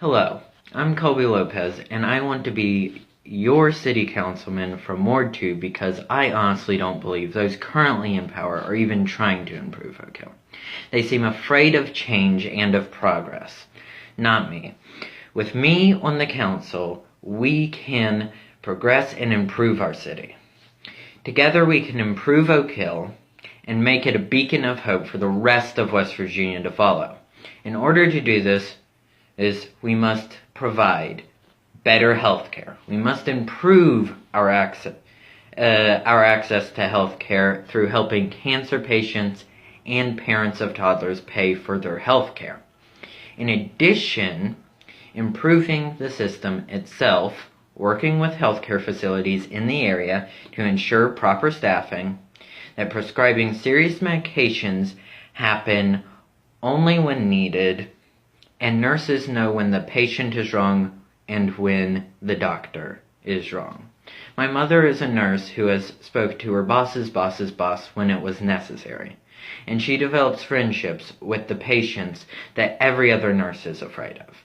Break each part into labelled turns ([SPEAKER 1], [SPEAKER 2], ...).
[SPEAKER 1] Hello, I'm Colby Lopez, and I want to be your city councilman from Ward 2 because I honestly don't believe those currently in power are even trying to improve Oak Hill. They seem afraid of change and of progress. Not me. With me on the council, we can progress and improve our city. Together we can improve Oak Hill and make it a beacon of hope for the rest of West Virginia to follow. In order to do this, we must provide better health care. We must improve our access to health care through helping cancer patients and parents of toddlers pay for their health care. In addition, improving the system itself, working with healthcare facilities in the area to ensure proper staffing, that prescribing serious medications happen only when needed, and nurses know when the patient is wrong and when the doctor is wrong. My mother is a nurse who has spoke to her boss's boss's boss when it was necessary, and she develops friendships with the patients that every other nurse is afraid of.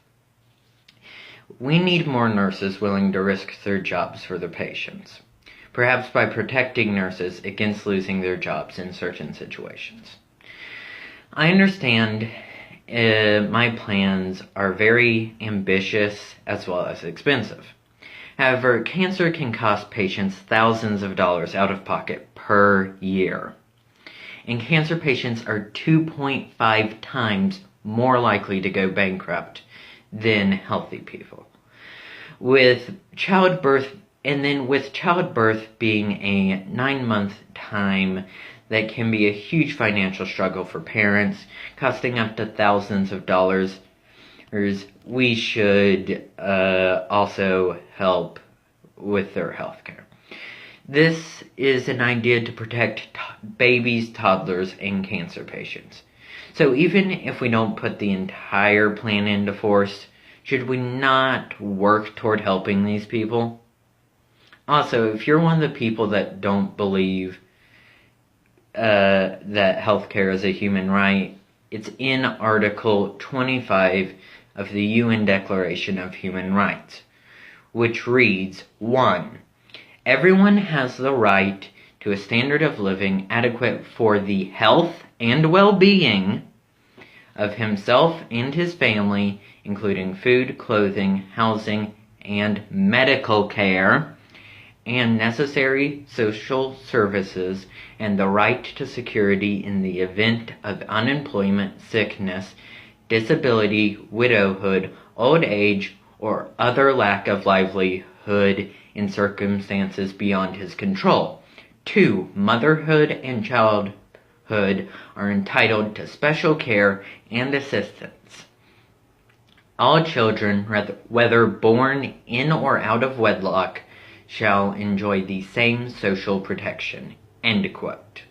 [SPEAKER 1] We need more nurses willing to risk their jobs for their patients, perhaps by protecting nurses against losing their jobs in certain situations. I understand my plans are very ambitious as well as expensive. However, cancer can cost patients thousands of dollars out of pocket per year. And cancer patients are 2.5 times more likely to go bankrupt than healthy people. With childbirth being a 9-month time, that can be a huge financial struggle for parents, costing up to thousands of dollars. We should also help with their health care. This is an idea to protect babies, toddlers, and cancer patients. So even if we don't put the entire plan into force, should we not work toward helping these people? Also, if you're one of the people that don't believe that healthcare is a human right, it's in Article 25 of the UN Declaration of Human Rights, which reads, 1. Everyone has the right to a standard of living adequate for the health and well-being of himself and his family, including food, clothing, housing, and medical care, and necessary social services, and the right to security in the event of unemployment, sickness, disability, widowhood, old age, or other lack of livelihood in circumstances beyond his control. 2. Motherhood and childhood are entitled to special care and assistance. All children, whether born in or out of wedlock, shall enjoy the same social protection. End quote.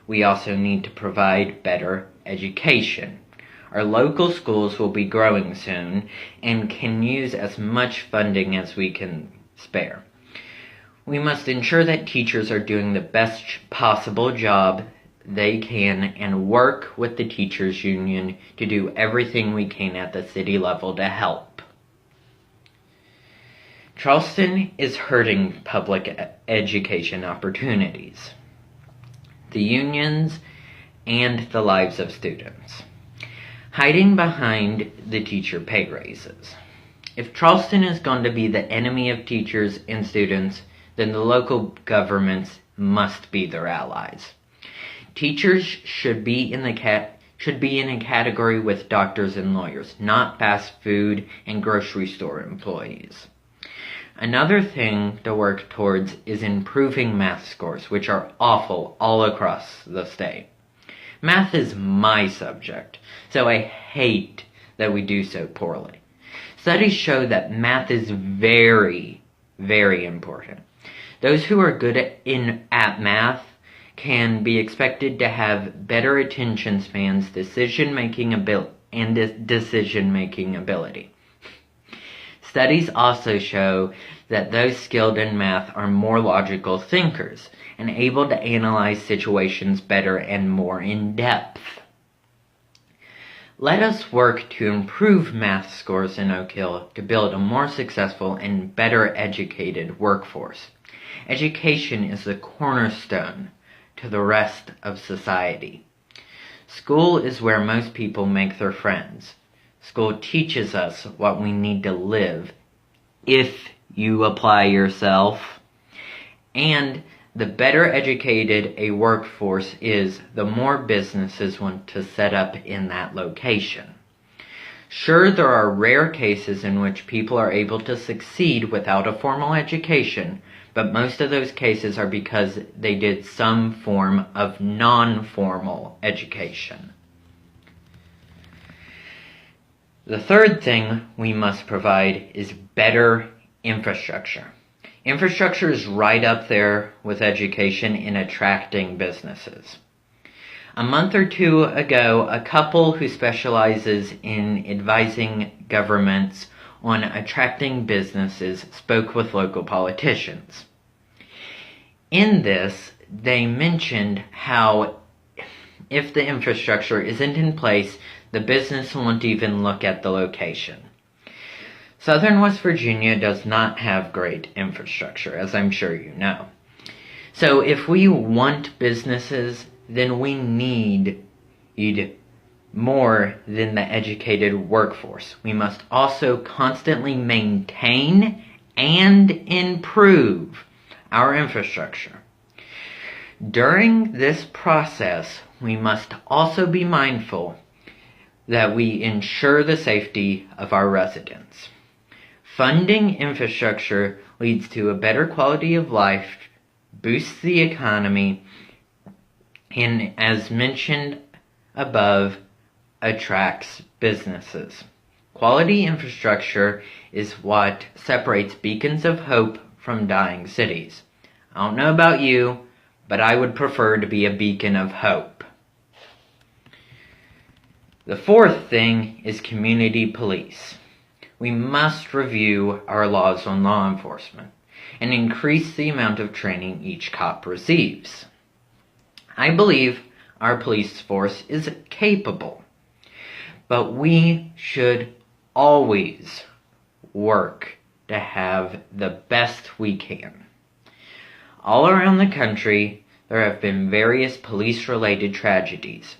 [SPEAKER 1] We also need to provide better education. Our local schools will be growing soon and can use as much funding as we can spare. We must ensure that teachers are doing the best possible job they can and work with the teachers union to do everything we can at the city level to help. Charleston is hurting public education opportunities, the unions, and the lives of students, hiding behind the teacher pay raises. If Charleston is going to be the enemy of teachers and students, then the local governments must be their allies. Teachers should be in a category with doctors and lawyers, not fast food and grocery store employees. Another thing to work towards is improving math scores, which are awful all across the state. Math is my subject, so I hate that we do so poorly. Studies show that math is very, very important. Those who are good at math can be expected to have better attention spans, decision-making ability. Studies also show that those skilled in math are more logical thinkers and able to analyze situations better and more in depth. Let us work to improve math scores in Oak Hill to build a more successful and better educated workforce. Education is the cornerstone to the rest of society. School is where most people make their friends. School teaches us what we need to live, if you apply yourself. And the better educated a workforce is, the more businesses want to set up in that location. Sure, there are rare cases in which people are able to succeed without a formal education, but most of those cases are because they did some form of non-formal education. The third thing we must provide is better infrastructure. Infrastructure is right up there with education in attracting businesses. A month or two ago, a couple who specializes in advising governments on attracting businesses spoke with local politicians. In this, they mentioned how if the infrastructure isn't in place, the business won't even look at the location. Southern West Virginia does not have great infrastructure, as I'm sure you know. So if we want businesses, then we need more than the educated workforce. We must also constantly maintain and improve our infrastructure. During this process, we must also be mindful that we ensure the safety of our residents. Funding infrastructure leads to a better quality of life, boosts the economy, and, as mentioned above, attracts businesses. Quality infrastructure is what separates beacons of hope from dying cities. I don't know about you, but I would prefer to be a beacon of hope. The fourth thing is community police. We must review our laws on law enforcement and increase the amount of training each cop receives. I believe our police force is capable, but we should always work to have the best we can. All around the country, there have been various police-related tragedies.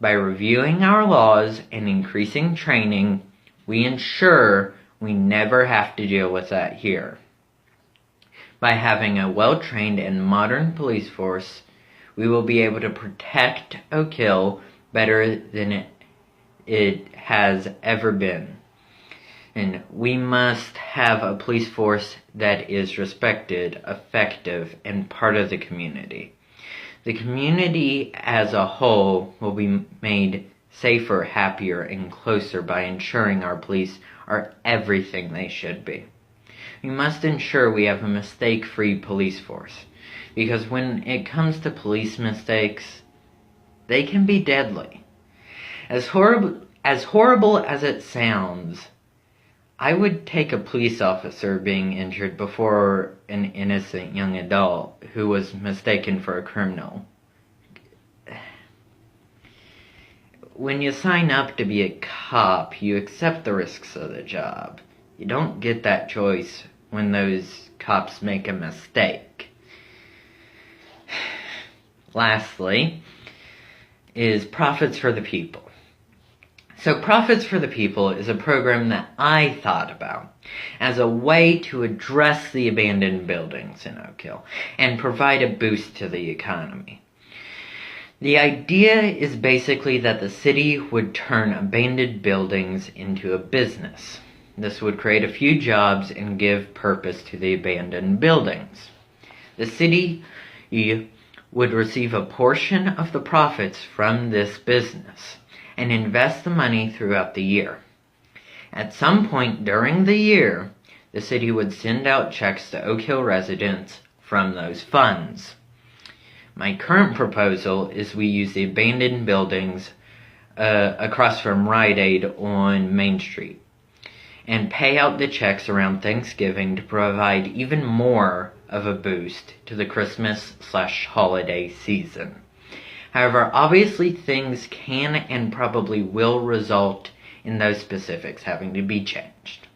[SPEAKER 1] By reviewing our laws and increasing training, we ensure we never have to deal with that here. By having a well-trained and modern police force, we will be able to protect Oak Hill better than it has ever been. And we must have a police force that is respected, effective, and part of the community. The community as a whole will be made safer, happier, and closer by ensuring our police are everything they should be. We must ensure we have a mistake-free police force, because when it comes to police mistakes, they can be deadly. As horrible as it sounds, I would take a police officer being injured before an innocent young adult who was mistaken for a criminal. When you sign up to be a cop, you accept the risks of the job. You don't get that choice when those cops make a mistake. Lastly, is Profits for the People. So Profits for the People is a program that I thought about as a way to address the abandoned buildings in Oak Hill and provide a boost to the economy. The idea is basically that the city would turn abandoned buildings into a business. This would create a few jobs and give purpose to the abandoned buildings. The city would receive a portion of the profits from this business and invest the money throughout the year. At some point during the year, the city would send out checks to Oak Hill residents from those funds. My current proposal is we use the abandoned buildings across from Rite Aid on Main Street and pay out the checks around Thanksgiving to provide even more of a boost to the Christmas/holiday season. However, obviously things can and probably will result in those specifics having to be changed.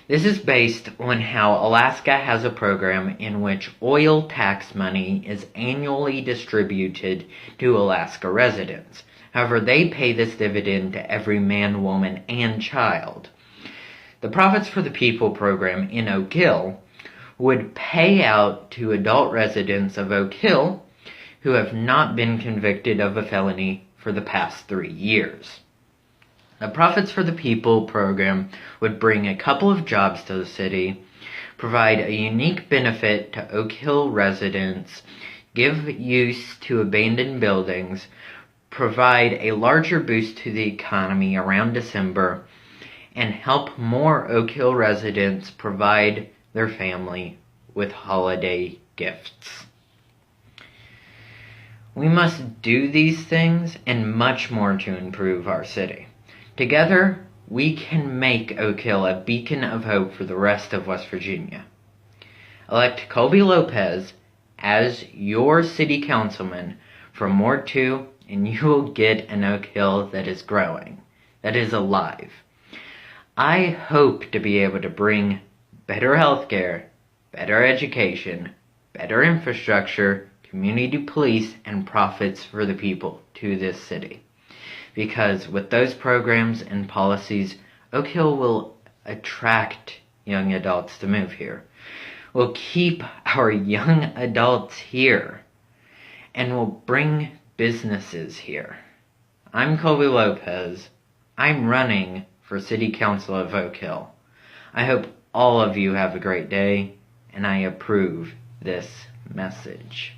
[SPEAKER 1] This is based on how Alaska has a program in which oil tax money is annually distributed to Alaska residents. However, they pay this dividend to every man, woman, and child. The Profits for the People program in Oak Hill would pay out to adult residents of Oak Hill who have not been convicted of a felony for the past 3 years. The Profits for the People program would bring a couple of jobs to the city, provide a unique benefit to Oak Hill residents, give use to abandoned buildings, provide a larger boost to the economy around December, and help more Oak Hill residents provide their family with holiday gifts. We must do these things and much more to improve our city. Together, we can make Oak Hill a beacon of hope for the rest of West Virginia. Elect Colby Lopez as your city councilman from Ward 2, and you will get an Oak Hill that is growing, that is alive. I hope to be able to bring better healthcare, better education, better infrastructure, community police, and profits for the people to this city. Because with those programs and policies, Oak Hill will attract young adults to move here. We'll keep our young adults here. And we'll bring businesses here. I'm Colby Lopez. I'm running for City Council of Oak Hill. I hope all of you have a great day, and I approve this message.